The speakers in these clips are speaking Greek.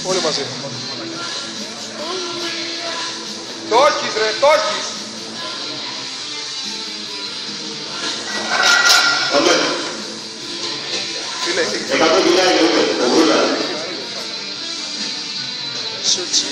Όλοι μαζί. Το έχεις ρε, το έχεις. Τι λέει, τι λέει. 100 κιλά είναι ο Γούλα. Σούτσι.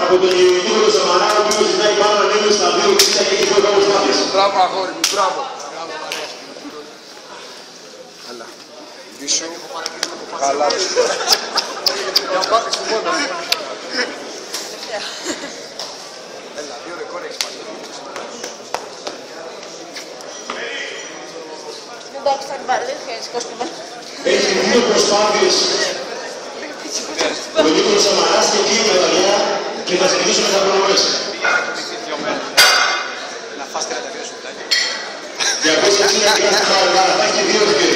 Από τον Νίκολο Σαμαρά, ο οποίος ζητάει πάνω να ανέβει στα 2 και έχει δύο κάπως μάτιες. Μπράβο αγόρι μου, μπράβο. Έλα. Πίσω. Καλά. Για πάτε σου μόνο. Έλα, δύο ρεκόρ έχεις πάρει. Εντάξει, θα πάρει, δεν χρειάζεται κόστημα. Έχει δύο προσπάθειες ο Νίκολος Σαμαράς και δύο μεταλλιά και θα συνεχίσουμε τα προνομές. Να φας 32 σουτάκια. 260 χιλιάδες χαρά, θα έχει δύο ευκαιρίες.